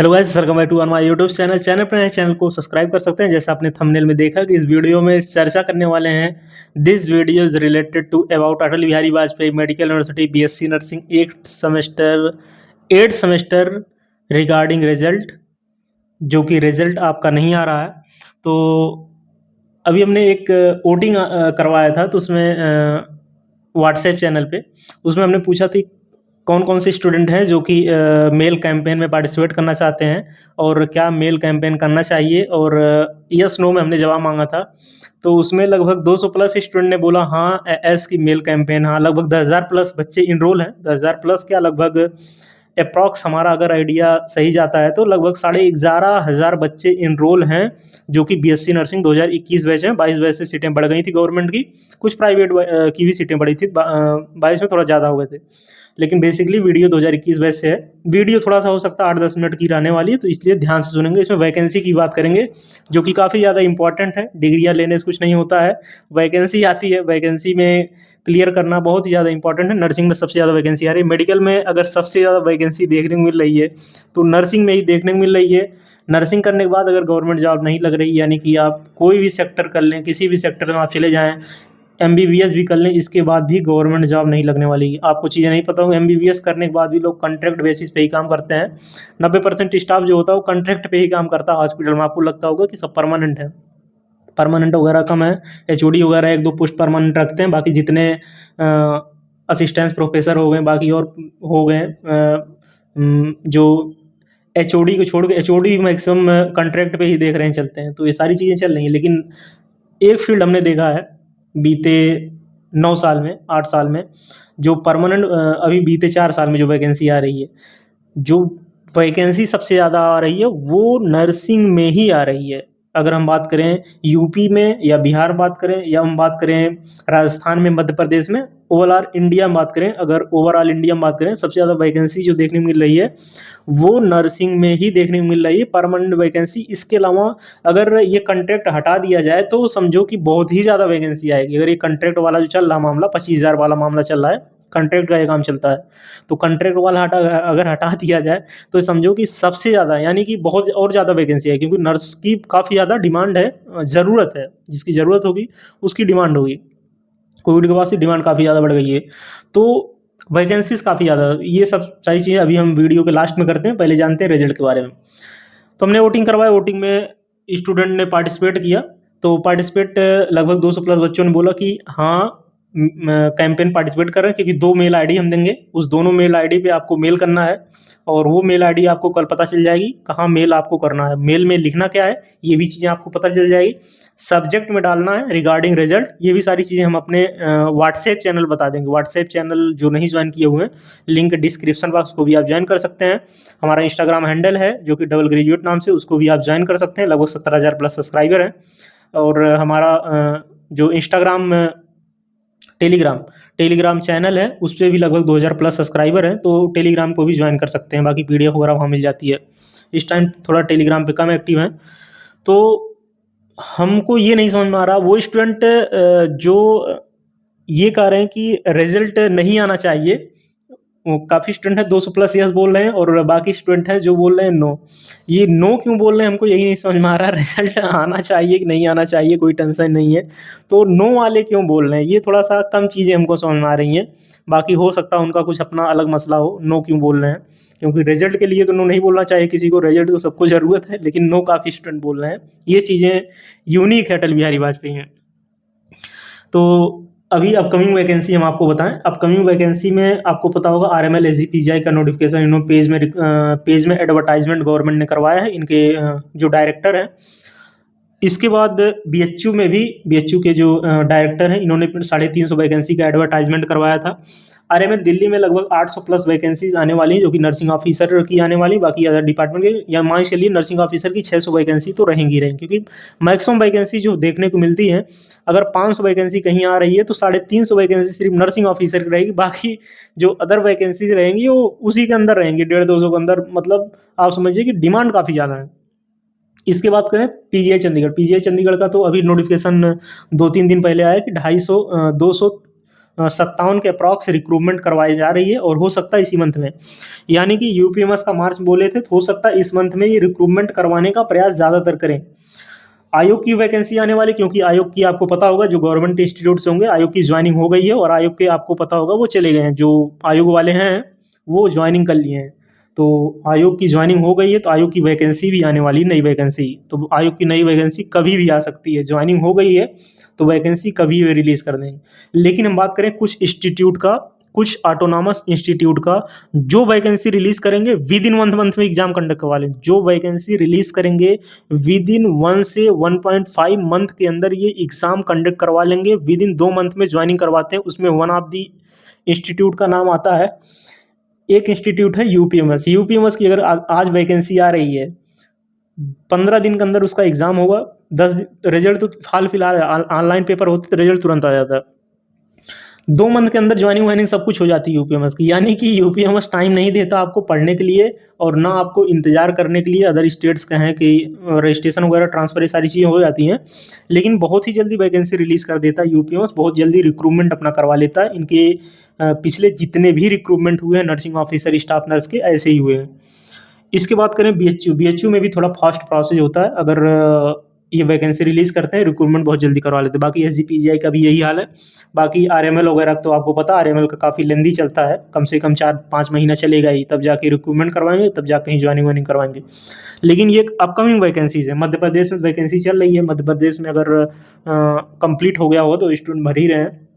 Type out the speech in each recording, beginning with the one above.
Hello guys, welcome back to on my YouTube channel पर नए channel को subscribe कर सकते हैं। जैसा आपने थंबनेल में देखा कि इस वीडियो में चर्चा करने वाले हैं। This video is related to about Atal Bihari Vajpayee medical university BSc nursing eight semester regarding result, जो कि रिजल्ट आपका नहीं आ रहा है। तो अभी हमने एक वोटिंग करवाया था, तो उसमें व्हाट्सएप चैनल पे उसमें हमने पूछा थी कौन कौन से स्टूडेंट हैं जो कि मेल कैंपेन में पार्टिसिपेट करना चाहते हैं और क्या मेल कैंपेन करना चाहिए, और यस नो में हमने जवाब मांगा था। तो उसमें लगभग 200 प्लस स्टूडेंट ने बोला हाँ एस की मेल कैंपेन, हाँ लगभग 10,000 प्लस बच्चे इनरोल हैं। 10,000 प्लस क्या, लगभग अप्रॉक्स हमारा अगर आइडिया सही जाता है तो लगभग 11,500 बच्चे इनरोल हैं, जो कि बीएससी नर्सिंग 2021 बैच हैं। 22 बैच से सीटें बढ़ गई थी गवर्नमेंट की, कुछ प्राइवेट की भी सीटें बढ़ी थी। 22 में थोड़ा ज़्यादा हो गए थे, लेकिन बेसिकली वीडियो 2021 बैच से है। वीडियो थोड़ा सा हो सकता है 8-10 मिनट की रहने वाली है, तो इसलिए ध्यान से सुनेंगे। इसमें वैकेंसी की बात करेंगे, जो कि काफ़ी ज़्यादा इंपॉर्टेंट है। डिग्रियाँ लेने से कुछ नहीं होता है, वैकेंसी आती है। वैकेंसी में क्लियर करना बहुत ही ज़्यादा इंपॉर्टेंट है। नर्सिंग में सबसे ज़्यादा वैकेंसी आ रही है। मेडिकल में अगर सबसे ज़्यादा वैकेंसी देखने को मिल रही है तो नर्सिंग में ही देखने को मिल रही है। नर्सिंग करने के बाद अगर गवर्नमेंट जॉब नहीं लग रही, यानी कि आप कोई भी सेक्टर कर लें, किसी भी सेक्टर में आप चले जाएँ, एमबीबीएस भी कर लें, इसके बाद भी गवर्नमेंट जॉब नहीं लगने वाली। आपको चीज़ें नहीं पता होंगी, एमबीबीएस करने के बाद भी लोग कॉन्ट्रैक्ट बेसिस पे ही काम करते हैं। 90% स्टाफ जो होता है वो कॉन्ट्रैक्ट पे ही काम करता है हॉस्पिटल में। आपको लगता होगा कि सब परमानेंट है, परमानेंट वगैरह कम है। एचओडी वगैरह 1-2 पोस्ट परमानेंट रखते हैं, बाकी जितने असिस्टेंट प्रोफेसर हो गए, बाकी और हो गए जो एचओडी को छोड़ के, एचओडी मैक्सिमम कॉन्ट्रैक्ट पे ही देख रहे हैं, चलते हैं। तो ये सारी चीज़ें चल रही हैं, लेकिन एक फील्ड हमने देखा है बीते 9 साल में, 8 साल में, जो परमानेंट अभी बीते 4 साल में जो वैकेंसी आ रही है, जो वैकेंसी सबसे ज़्यादा आ रही है वो नर्सिंग में ही आ रही है। अगर हम बात करें यूपी में या बिहार बात करें, या हम बात करें राजस्थान में, मध्य प्रदेश में, ओवरऑल इंडिया में बात करें, अगर ओवरऑल इंडिया में बात करें, सबसे ज़्यादा वैकेंसी जो देखने को मिल रही है वो नर्सिंग में ही देखने को मिल रही है, परमानेंट वैकेंसी। इसके अलावा अगर ये कॉन्ट्रैक्ट हटा दिया जाए तो समझो कि बहुत ही ज़्यादा वैकेंसी आएगी। अगर ये कॉन्ट्रैक्ट वाला जो चल रहा मामला, 25,000 वाला मामला चल रहा है, कॉन्ट्रैक्ट का ये काम चलता है, तो कॉन्ट्रैक्ट वाला अगर हटा दिया जाए तो समझो कि सबसे ज़्यादा, यानी कि बहुत और ज़्यादा वैकेंसी है, क्योंकि नर्स की काफ़ी ज़्यादा डिमांड है, ज़रूरत है। जिसकी ज़रूरत होगी उसकी डिमांड होगी। कोविड के बाद से डिमांड काफ़ी ज़्यादा बढ़ गई है, तो वैकेंसीज़ काफ़ी ज़्यादा। ये सब सारी चीज़ें अभी हम वीडियो के लास्ट में करते हैं, पहले जानते हैं रिजल्ट के बारे में। तो हमने वोटिंग करवाया, वोटिंग में स्टूडेंट ने पार्टिसिपेट किया। तो पार्टिसिपेट लगभग 200 प्लस बच्चों ने बोला कि हाँ कैंपेन पार्टिसिपेट कर रहे हैं, क्योंकि 2 मेल आईडी हम देंगे। उस दोनों मेल आईडी पे आपको मेल करना है, और वो मेल आईडी आपको कल पता चल जाएगी कहाँ मेल आपको करना है। मेल में लिखना क्या है ये भी चीज़ें आपको पता चल जाएगी। सब्जेक्ट में डालना है रिगार्डिंग रिजल्ट, ये भी सारी चीज़ें हम अपने व्हाट्सएप चैनल बता देंगे। व्हाट्सएप चैनल जो नहीं ज्वाइन किए हुए हैं, लिंक डिस्क्रिप्शन बॉक्स को भी आप ज्वाइन कर सकते हैं। हमारा इंस्टाग्राम हैंडल है जो कि डबल ग्रेजुएट नाम से, उसको भी आप ज्वाइन कर सकते हैं। लगभग 17,000 प्लस सब्सक्राइबर हैं। और हमारा जो इंस्टाग्राम टेलीग्राम चैनल है, उस पे भी लगभग 2,000 प्लस सब्सक्राइबर हैं, तो टेलीग्राम को भी ज्वाइन कर सकते हैं। बाकी पीडीएफ वगैरह वहाँ मिल जाती है। इस टाइम थोड़ा टेलीग्राम पे कम एक्टिव हैं। तो हमको ये नहीं समझ में आ रहा, वो स्टूडेंट जो ये कह रहे हैं कि रिजल्ट नहीं आना चाहिए, काफ़ी स्टूडेंट है 200 प्लस यस बोल रहे हैं, और बाकी स्टूडेंट है जो बोल रहे हैं नो। ये नो क्यों बोल रहे हैं हमको यही नहीं समझ में आ रहा। रिजल्ट आना चाहिए कि नहीं आना चाहिए, कोई टेंशन नहीं है, तो नो वाले क्यों बोल रहे हैं, ये थोड़ा सा कम चीज़ें हमको समझ में आ रही हैं। बाकी हो सकता है उनका कुछ अपना अलग मसला हो, नो क्यों बोल रहे हैं। क्योंकि रिजल्ट के लिए तो नो नहीं बोलना चाहिए किसी को, रिजल्ट तो सबको ज़रूरत है, लेकिन नो काफ़ी स्टूडेंट बोल रहे हैं। ये चीज़ें यूनिक है अटल बिहारी वाजपेयी में। तो अभी अपकमिंग वैकेंसी हम आपको बताएं। अपकमिंग वैकेंसी में आपको पता होगा आरएमएल एसजीपीजीआई का नोटिफिकेशन इन्होंने पेज में एडवर्टाइजमेंट गवर्नमेंट ने करवाया है, इनके जो डायरेक्टर हैं। इसके बाद बीएचयू में भी, बीएचयू के जो डायरेक्टर हैं, इन्होंने 350 वैकेंसी का एडवर्टाइजमेंट करवाया था। आरएमएल दिल्ली में लगभग 800 प्लस वैकेंसीज आने वाली हैं, जो कि नर्सिंग ऑफिसर की आने वाली, बाकी अदर डिपार्टमेंट के, या मान चलिए नर्सिंग ऑफिसर की 600 वैकेंसी तो रहेंगी, क्योंकि मैक्सिमम वैकेंसी जो देखने को मिलती है, अगर 500 वैकेंसी कहीं आ रही है तो 350 वैकेंसी सिर्फ नर्सिंग ऑफिसर की रहेगी। बाकी जो अदर वैकेंसीज रहेंगी वो उसी के अंदर रहेंगी, 150-200 के अंदर। मतलब आप समझिए कि डिमांड काफ़ी ज़्यादा है। इसके बात करें पीजीआई चंडीगढ़ का, तो अभी नोटिफिकेशन 2-3 दिन पहले आया कि 250 57 के अप्रॉक्स रिक्रूटमेंट करवाई जा रही है और हो सकता है इसी मंथ में, यानी कि यूपीएमएस का मार्च बोले थे, तो हो सकता है इस मंथ में ये रिक्रूटमेंट करवाने का प्रयास ज़्यादातर करें। आयोग की वैकेंसी आने वाली, क्योंकि आयोग की आपको पता होगा जो गवर्नमेंट इंस्टीट्यूट्स होंगे, आयोग की ज्वाइनिंग हो गई है और आयोग के आपको पता होगा वो चले गए हैं, जो आयोग वाले हैं वो ज्वाइनिंग कर लिए हैं। तो आयोग की ज्वाइनिंग हो गई है, तो आयोग की वैकेंसी भी आने वाली, नई वैकेंसी। तो आयोग की नई वैकेंसी कभी भी आ सकती है, ज्वाइनिंग हो गई है तो वैकेंसी कभी भी रिलीज़ कर देंगे। लेकिन हम बात करें कुछ इंस्टीट्यूट का, कुछ ऑटोनॉमस इंस्टीट्यूट का, जो वैकेंसी रिलीज़ करेंगे विद इन 1 मंथ में एग्ज़ाम कंडक्ट करवा लें। जो वैकेंसी रिलीज़ करेंगे विद इन 1 से 1.5 मंथ के अंदर ये एग्ज़ाम कंडक्ट करवा लेंगे, विद इन 2 मंथ में ज्वाइनिंग करवाते हैं। उसमें वन ऑफ द इंस्टीट्यूट का नाम आता है, एक इंस्टीट्यूट है यूपीएमएस। यूपीएमएस की अगर आज वैकेंसी आ रही है, 15 दिन के अंदर उसका एग्ज़ाम होगा, 10 दिन रिजल्ट, तो हाल फिलहाल ऑनलाइन पेपर होते तो रिजल्ट तुरंत आ जाता है। 2 मंथ के अंदर ज्वाइनिंग वाइनिंग सब कुछ हो जाती है यूपीएमएस की, यानी कि यूपीएमएस टाइम नहीं देता आपको पढ़ने के लिए और ना आपको इंतजार करने के लिए। अदर स्टेट्स का है कि रजिस्ट्रेशन वगैरह ट्रांसफर, ये सारी चीज़ें हो जाती हैं, लेकिन बहुत ही जल्दी वैकेंसी रिलीज़ कर देता है यूपीएमएस, बहुत जल्दी रिक्रूटमेंट अपना करवा लेता है। इनके पिछले जितने भी रिक्रूटमेंट हुए हैं नर्सिंग ऑफिसर, स्टाफ नर्स के, ऐसे ही हुए हैं। इसके बात करें बीएचयू, बीएचयू में भी थोड़ा फास्ट प्रोसेस होता है। अगर ये वैकेंसी रिलीज़ करते हैं, रिक्रूटमेंट बहुत जल्दी करवा लेते हैं। बाकी एसजीपीजीआई का भी यही हाल है। बाकी आरएमएल वगैरह तो आपको पता है, आरएमएल का काफ़ी लेंदी चलता है, कम से कम 4-5 महीना चलेगा ही, तब जाके रिक्रूटमेंट करवाएंगे, तब जाके कहीं ज्वाइनिंग वाइनिंग करवाएंगे। लेकिन ये अपकमिंग वैकेंसीज है। मध्य प्रदेश में वैकेंसी चल रही है, मध्य प्रदेश में अगर कंप्लीट हो गया हो तो स्टूडेंट भर ही रहे हैं,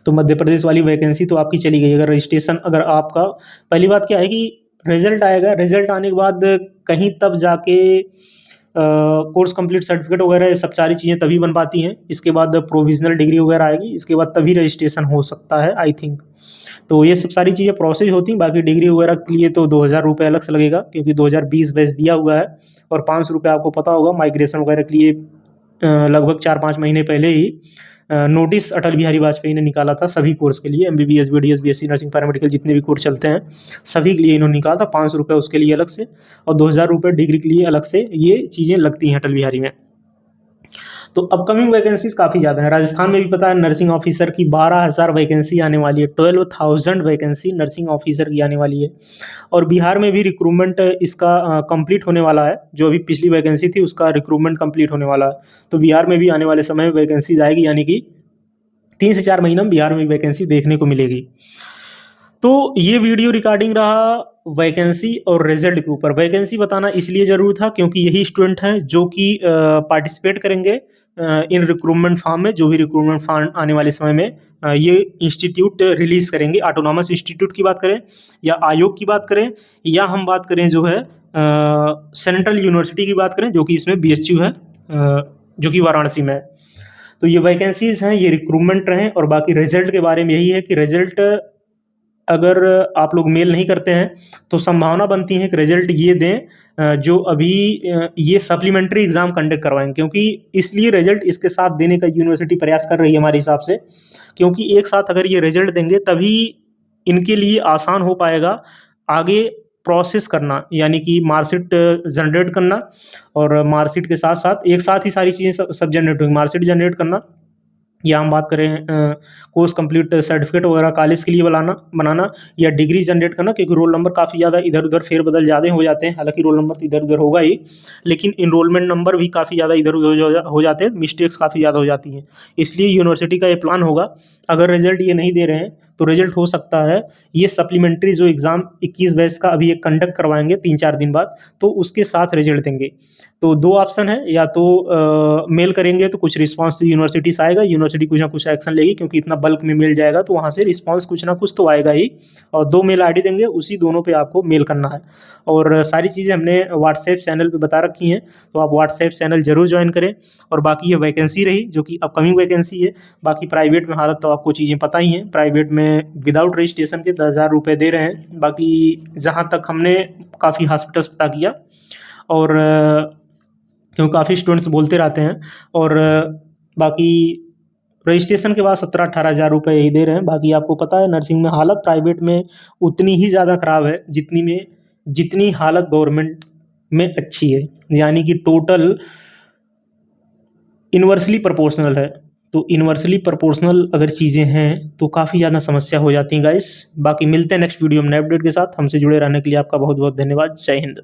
तो मध्य प्रदेश वाली वैकेंसी तो आपकी चली गई। अगर रजिस्ट्रेशन, अगर आपका, पहली बात क्या है कि रिजल्ट आएगा, रिजल्ट आने के बाद कहीं तब जाके कोर्स कंप्लीट सर्टिफिकेट वगैरह, ये सब सारी चीज़ें तभी बन पाती हैं। इसके बाद प्रोविजनल डिग्री वगैरह आएगी, इसके बाद तभी रजिस्ट्रेशन हो सकता है, आई थिंक। तो ये सब सारी चीज़ें प्रोसेस होती हैं। बाकी डिग्री वगैरह के लिए तो 2000 रुपये अलग से लगेगा, क्योंकि 2020 बैच दिया हुआ है, और 500 रुपये आपको पता होगा माइग्रेशन वगैरह के लिए लगभग 4-5 महीने पहले ही नोटिस अटल बिहारी वाजपेयी ने निकाला था सभी कोर्स के लिए, MBBS, BDS, BSc nursing, paramedical, जितने भी कोर्स चलते हैं सभी के लिए इन्होंने निकाला था। 500 रुपये उसके लिए अलग से, और 2000 रुपये डिग्री के लिए अलग से, ये चीज़ें लगती हैं अटल बिहारी में। तो अपकमिंग वैकेंसीज काफ़ी ज़्यादा है। राजस्थान में भी पता है नर्सिंग ऑफिसर की 12,000 वैकेंसी आने वाली है, 12,000 वैकेंसी नर्सिंग ऑफिसर की आने वाली है। और बिहार में भी रिक्रूटमेंट इसका कंप्लीट होने वाला है, जो अभी पिछली वैकेंसी थी उसका रिक्रूटमेंट कंप्लीट होने वाला है। तो बिहार में भी आने वाले समय में वैकेंसीज आएगी, यानी कि 3 से 4 महीना में बिहार में वैकेंसी देखने को मिलेगी। तो ये वीडियो रिगार्डिंग रहा वैकेंसी और रिजल्ट के ऊपर। वैकेंसी बताना इसलिए ज़रूरी था क्योंकि यही स्टूडेंट हैं जो कि पार्टिसिपेट करेंगे इन रिक्रूटमेंट फॉर्म में, जो भी रिक्रूटमेंट फॉर्म आने वाले समय में ये इंस्टीट्यूट रिलीज़ करेंगे। ऑटोनॉमस इंस्टीट्यूट की बात करें या आयोग की बात करें, या हम बात करें जो है सेंट्रल यूनिवर्सिटी की बात करें, जो कि इसमें बीएचयू है, जो कि वाराणसी में है। तो ये वैकेंसीज़ हैं, ये रिक्रूटमेंट रहें। और बाकी रिजल्ट के बारे में यही है कि रिजल्ट अगर आप लोग मेल नहीं करते हैं तो संभावना बनती है कि रिजल्ट ये दें जो अभी ये सप्लीमेंट्री एग्ज़ाम कंडक्ट करवाएंगे, क्योंकि इसलिए रिजल्ट इसके साथ देने का यूनिवर्सिटी प्रयास कर रही है हमारे हिसाब से, क्योंकि एक साथ अगर ये रिजल्ट देंगे तभी इनके लिए आसान हो पाएगा आगे प्रोसेस करना, यानी कि मार्कशीट जनरेट करना, और मार्कशीट के साथ साथ एक साथ ही सारी चीज़ें सब जनरेट होंगी। मार्कशीट जनरेट करना, या हम बात करें कोर्स कंप्लीट सर्टिफिकेट वगैरह कॉलेज के लिए बनाना, या डिग्री जनरेट करना, क्योंकि रोल नंबर काफ़ी ज़्यादा इधर-उधर फेरबदल ज़्यादा हो जाते हैं। हालाँकि रोल नंबर तो इधर-उधर होगा ही, लेकिन इनरोलमेंट नंबर भी काफ़ी ज़्यादा इधर-उधर हो जाते हैं, मिस्टेक्स काफ़ी ज़्यादा हो जाती हैं। इसलिए यूनिवर्सिटी का ये प्लान होगा, अगर रिजल्ट ये नहीं दे रहे हैं तो रिजल्ट हो सकता है ये सप्लीमेंट्री जो एग्ज़ाम 21 बैच का अभी एक कंडक्ट करवाएँगे 3-4 दिन बाद, तो उसके साथ रिजल्ट देंगे। तो 2 ऑप्शन है, या तो मेल करेंगे तो कुछ रिस्पॉन्स तो यूनिवर्सिटी से आएगा, यूनिवर्सिटी कुछ ना कुछ एक्शन लेगी, क्योंकि इतना बल्क में मिल जाएगा तो वहाँ से रिस्पॉन्स कुछ ना कुछ तो आएगा ही। और 2 मेल आईडी देंगे, उसी दोनों पे आपको मेल करना है। और सारी चीज़ें हमने व्हाट्सएप चैनल पे बता रखी हैं, तो आप व्हाट्सएप चैनल ज़रूर जॉइन करें। और बाकी ये वैकेंसी रही जो कि अपकमिंग वैकेंसी है। बाकी प्राइवेट में हालत तो आपको चीज़ें पता ही हैं, प्राइवेट में विदाउट रजिस्ट्रेशन के 10,000 रुपये दे रहे हैं। बाकी जहाँ तक हमने काफ़ी हॉस्पिटल्स पता किया, और क्योंकि काफ़ी स्टूडेंट्स बोलते रहते हैं, और बाकी रजिस्ट्रेशन के बाद 17-18 हज़ार रुपये यही दे रहे हैं। बाकी आपको पता है नर्सिंग में हालत प्राइवेट में उतनी ही ज़्यादा ख़राब है जितनी हालत गवर्नमेंट में अच्छी है, यानी कि टोटल इन्वर्सली प्रोपोर्शनल है। तो इन्वर्सली प्रोपोर्शनल अगर चीज़ें हैं तो काफ़ी ज़्यादा समस्या हो जाती हैं गाइस। बाकी मिलते हैं नेक्स्ट वीडियो में नए अपडेट के साथ। हमसे जुड़े रहने के लिए आपका बहुत बहुत धन्यवाद। जय हिंद।